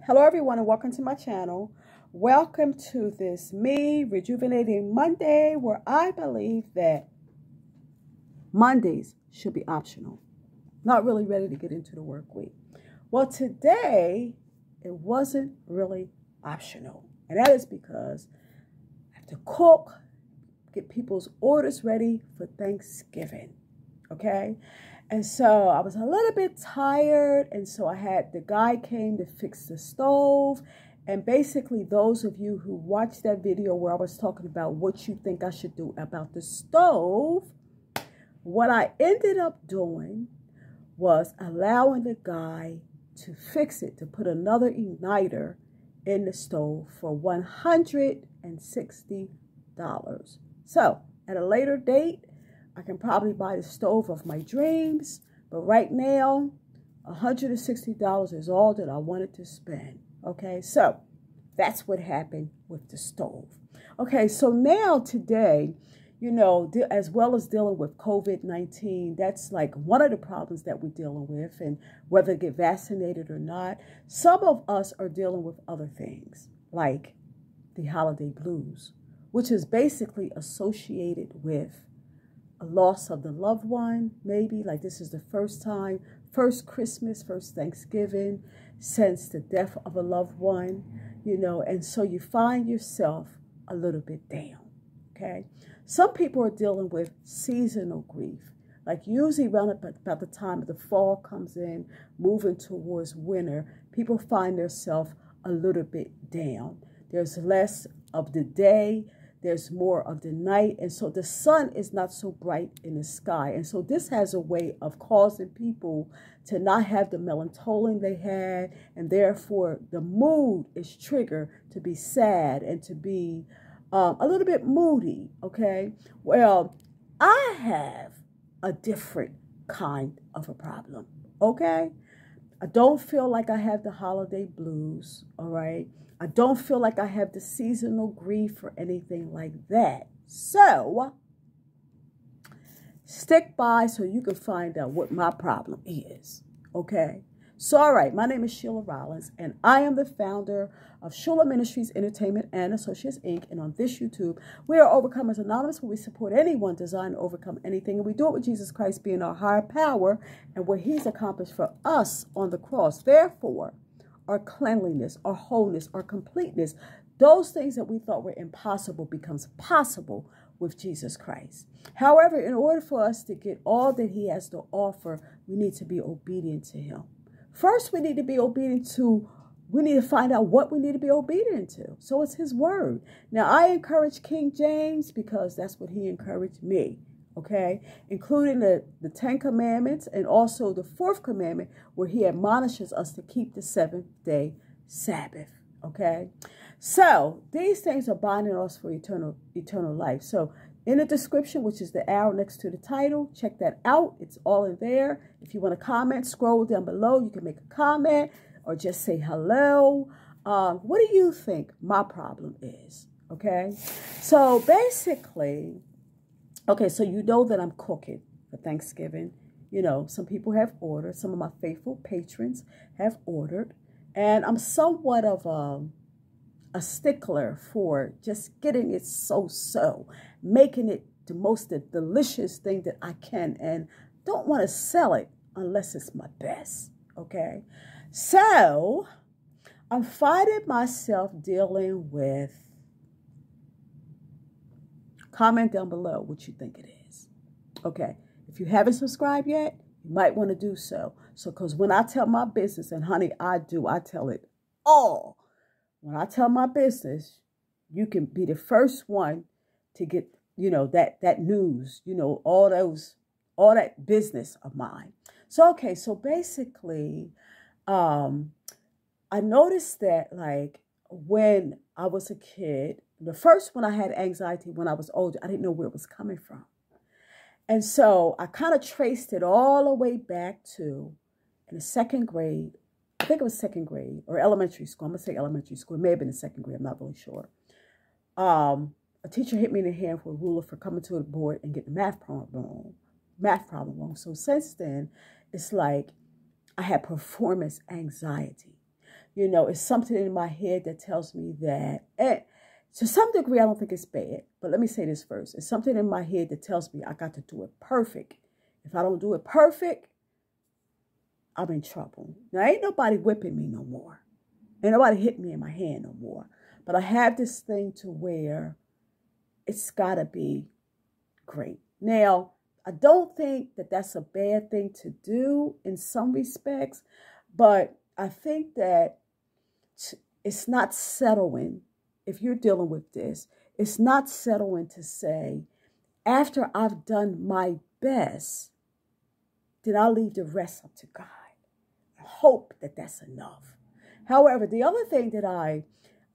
Hello everyone and welcome to my channel. Welcome to this Rejuvenating Monday, where I believe that Mondays should be optional. Not really ready to get into the work week. Well, today it wasn't really optional. And that is because I have to cook, get people's orders ready for Thanksgiving. Okay? And so I was a little bit tired, and so the guy came to fix the stove. And basically, those of you who watched that video where I was talking about what you think I should do about the stove, what I ended up doing was allowing the guy to fix it, to put another igniter in the stove for $160. So at a later date, I can probably buy the stove of my dreams, but right now, $160 is all that I wanted to spend. Okay, so that's what happened with the stove. Okay, so now today, as well as dealing with COVID-19, that's like one of the problems that we're dealing with, and whether to get vaccinated or not, some of us are dealing with other things, like the holiday blues, which is basically associated with a loss of the loved one, maybe like this is the first Christmas, first Thanksgiving since the death of a loved one, and so you find yourself a little bit down, okay? Some people are dealing with seasonal grief, like usually around about the time of the fall comes in, moving towards winter, people find themselves a little bit down. There's less of the day, there's more of the night, and so the sun is not so bright in the sky. And so this has a way of causing people to not have the melatonin they had, and therefore the mood is triggered to be sad and to be a little bit moody, okay? Well, I have a different kind of a problem, okay? I don't feel like I have the holiday blues, all right? I don't feel like I have the seasonal grief or anything like that. So, stick by so you can find out what my problem is, okay? So, all right, my name is Sheila Rollins, and I am the founder of H.U.L.A Ministries, Entertainment, and Associates, Inc. And on this YouTube, we are Overcomers Anonymous, where we support anyone designed to overcome anything. And we do it with Jesus Christ being our higher power and what he's accomplished for us on the cross. Therefore, our cleanliness, our wholeness, our completeness, those things that we thought were impossible becomes possible with Jesus Christ. However, in order for us to get all that he has to offer, we need to be obedient to him. First, we need to find out what we need to be obedient to. So it's his word. Now, I encourage King James because that's what he encouraged me. Okay, including the 10 commandments and also the 4th commandment where he admonishes us to keep the 7th-day Sabbath. Okay, so these things are binding us for eternal life. So in the description, which is the arrow next to the title, check that out. It's all in there. If you want to comment, scroll down below. You can make a comment or just say hello. What do you think my problem is? Okay, so basically, okay, so you know that I'm cooking for Thanksgiving. Some people have ordered. Some of my faithful patrons have ordered. And I'm somewhat of a stickler for just getting it so, making it the most delicious thing that I can, and don't want to sell it unless it's my best, okay? So I'm finding myself dealing with, comment down below what you think it is. Okay, if you haven't subscribed yet, you might want to do so. So, because when I tell my business, and honey, I tell it all. When I tell my business, you can be the first one to get, that news, all that business of mine. So, okay, so basically, I noticed that like when I was a kid, the first when I had anxiety when I was older, I didn't know where it was coming from. And so I kind of traced it all the way back to in the 2nd grade. I think it was 2nd grade or elementary school. I'm going to say elementary school. It may have been the 2nd grade. I'm not really sure. A teacher hit me in the hand with a ruler for coming to the board and getting the math problem wrong. So since then, it's like I had performance anxiety. You know, it's something in my head that tells me that, and to some degree, I don't think it's bad. But let me say this first. It's something in my head that tells me I got to do it perfect. If I don't do it perfect, I'm in trouble. Now, ain't nobody whipping me no more. Ain't nobody hitting me in my hand no more. But I have this thing to where it's got to be great. Now, I don't think that that's a bad thing to do in some respects, but I think that it's not settling. If you're dealing with this, it's not settling to say, after I've done my best, then I'll leave the rest up to God. I hope that that's enough. However, the other thing that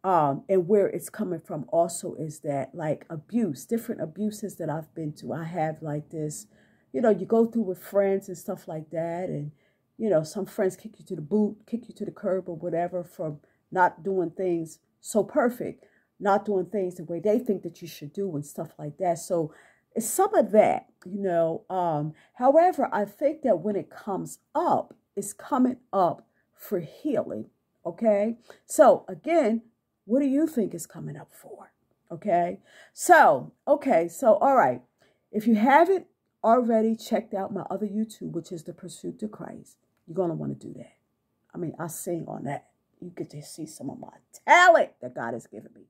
and where it's coming from also is that, like, abuse, different abuses that I've been to. I have like this, you know, you go through with friends and stuff like that. And, you know, some friends kick you to the boot, kick you to the curb or whatever for not doing things so perfect, not doing things the way they think that you should do and stuff like that. So it's some of that, you know. However, I think that when it comes up, it's coming up for healing. Okay. So again, what do you think is coming up for? Okay. So, all right. If you haven't already checked out my other YouTube, which is The Pursuit to Christ, you're going to want to do that. I mean, I sing on that. You get to see some of my talent that God has given me.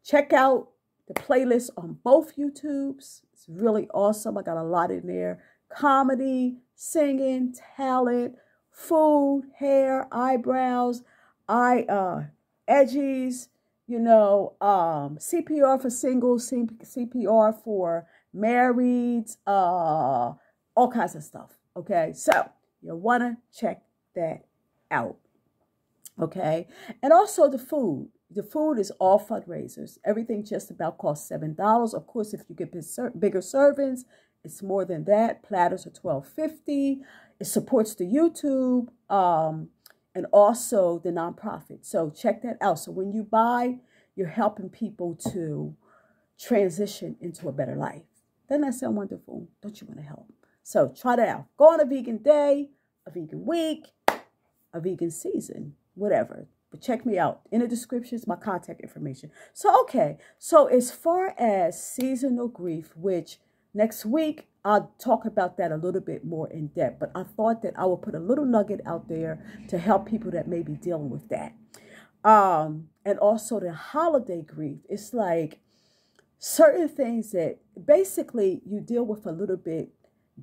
Check out the playlist on both YouTubes. It's really awesome. I got a lot in there. Comedy, singing, talent, food, hair, eyebrows, edgies, you know, CPR for singles, CPR for marrieds, all kinds of stuff. Okay, so you want to check that out. Okay, and also the food. The food is all fundraisers. Everything just about costs $7. Of course, if you get bigger servings, it's more than that. Platters are $12.50. It supports the YouTube and also the nonprofit. So check that out. So when you buy, you're helping people to transition into a better life. Doesn't that sound wonderful? Don't you want to help? So try that out. Go on a vegan day, a vegan week, a vegan season, whatever. But check me out. In the description is my contact information. So, okay. So as far as seasonal grief, which next week, I'll talk about that a little bit more in depth. But I thought that I would put a little nugget out there to help people that may be dealing with that. And also the holiday grief. It's like certain things that basically you deal with a little bit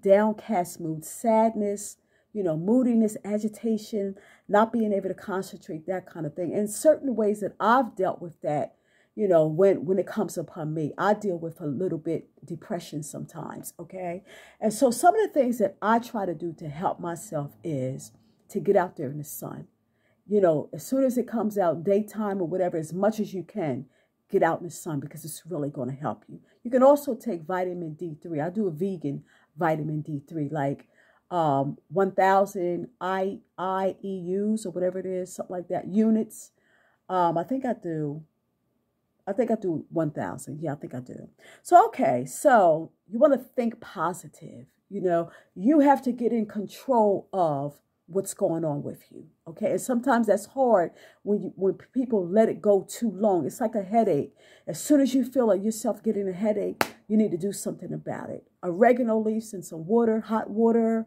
downcast mood, sadness, you know, moodiness, agitation, not being able to concentrate, that kind of thing. And certain ways that I've dealt with that, you know, when it comes upon me, I deal with a little bit depression sometimes, okay? And so some of the things that I try to do to help myself is to get out there in the sun. You know, as soon as it comes out, daytime or whatever, as much as you can, get out in the sun because it's really going to help you. You can also take vitamin D3. I do a vegan vitamin D3, like 1,000 IEUs or whatever it is, something like that, units. I think I do 1,000. Yeah, I think I do. So, okay. So you want to think positive. You know, you have to get in control of what's going on with you. Okay. And sometimes that's hard when people let it go too long. It's like a headache. As soon as you feel like yourself getting a headache, you need to do something about it. Oregano leaves in some water, hot water,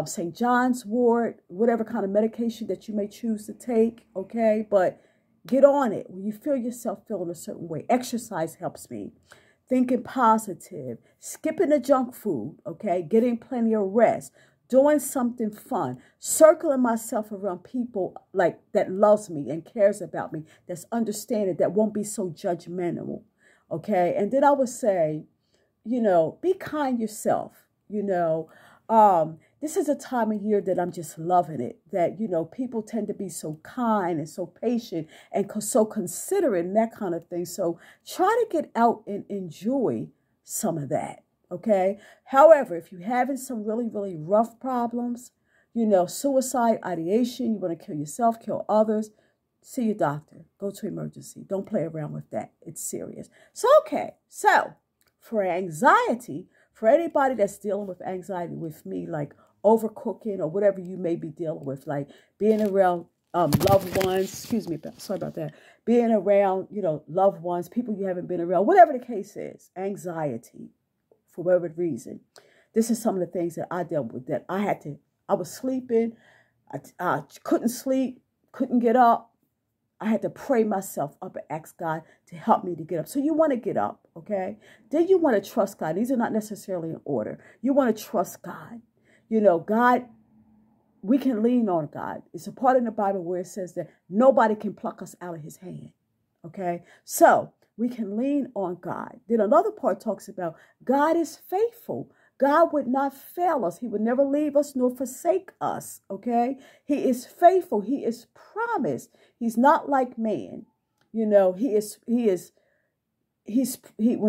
St. John's wort, whatever kind of medication that you may choose to take. Okay. But get on it when you feel yourself feeling a certain way. Exercise helps me. Thinking positive, skipping the junk food, okay? Getting plenty of rest, doing something fun, circling myself around people like that loves me and cares about me, that's understanding, that won't be so judgmental, okay? And then I would say, you know, be kind yourself, you know. This is a time of year that I'm just loving it, that, you know, people tend to be so kind and so patient and so considerate and that kind of thing. So try to get out and enjoy some of that, okay? However, if you're having some really, really rough problems, you know, suicide, ideation, you want to kill yourself, kill others, see your doctor. Go to emergency. Don't play around with that. It's serious. So, okay. So, for anxiety, for anybody that's dealing with anxiety with me, like overcooking or whatever you may be dealing with, like being around loved ones, excuse me, sorry about that, being around, loved ones, people you haven't been around, whatever the case is, anxiety, for whatever reason. This is some of the things that I dealt with, that I was sleeping, I couldn't sleep, couldn't get up. I had to pray myself up and ask God to help me to get up. So you want to get up, okay? Then you want to trust God. These are not necessarily in order. You want to trust God. God, we can lean on God. It's a part in the Bible where it says that nobody can pluck us out of his hand, okay? So we can lean on God. Then another part talks about God is faithful. God would not fail us. He would never leave us nor forsake us, okay? He is faithful. He is promised. He's not like man. When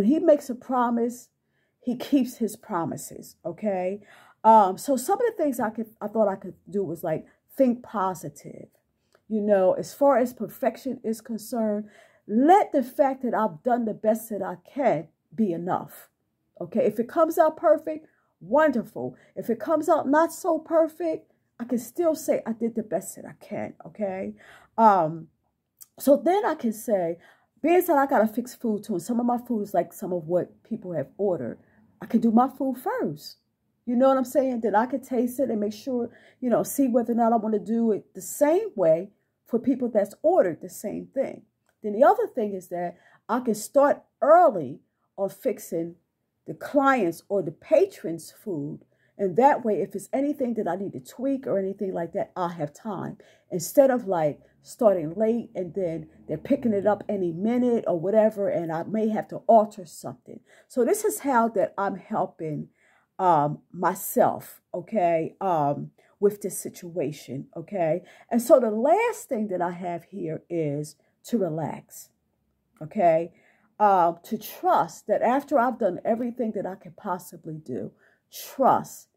he makes a promise, he keeps his promises, okay? So some of the things I thought I could do was like think positive. As far as perfection is concerned, let the fact that I've done the best that I can be enough. Okay, if it comes out perfect, wonderful. If it comes out not so perfect, I can still say I did the best that I can, okay? So then I can say, being that I got to fix food too, and some of my food is like some of what people have ordered, I can do my food first. You know what I'm saying? Then I can taste it and make sure, see whether or not I want to do it the same way for people that's ordered the same thing. Then the other thing is that I can start early on fixing the clients or the patrons' food. And that way, if it's anything that I need to tweak or anything like that, I'll have time. Instead of like starting late and then they're picking it up any minute or whatever, and I may have to alter something. So this is how that I'm helping myself, okay, with this situation, okay? And so the last thing that I have here is to relax, okay? To trust that after I've done everything that I could possibly do, trust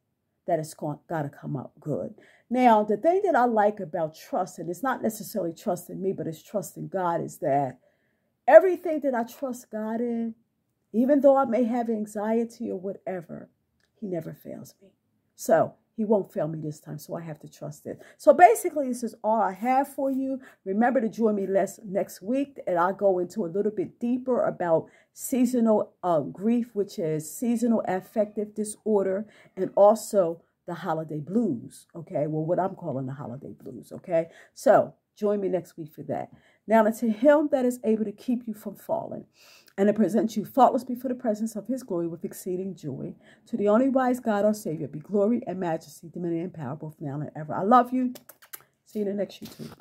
that it's got to come out good. Now, the thing that I like about trust, and it's not necessarily trusting me, but it's trusting God, is that everything that I trust God in, even though I may have anxiety or whatever, he never fails me. So he won't fail me this time, so I have to trust it. So basically, this is all I have for you. Remember to join me next week, and I'll go into a little bit deeper about seasonal grief, which is seasonal affective disorder, and also the holiday blues, okay? Well, what I'm calling the holiday blues, okay? So join me next week for that. Now, unto him that is able to keep you from falling, and to present you faultless before the presence of his glory with exceeding joy. To the only wise God, our Savior, be glory and majesty, dominion and power, both now and ever. I love you. See you in the next YouTube.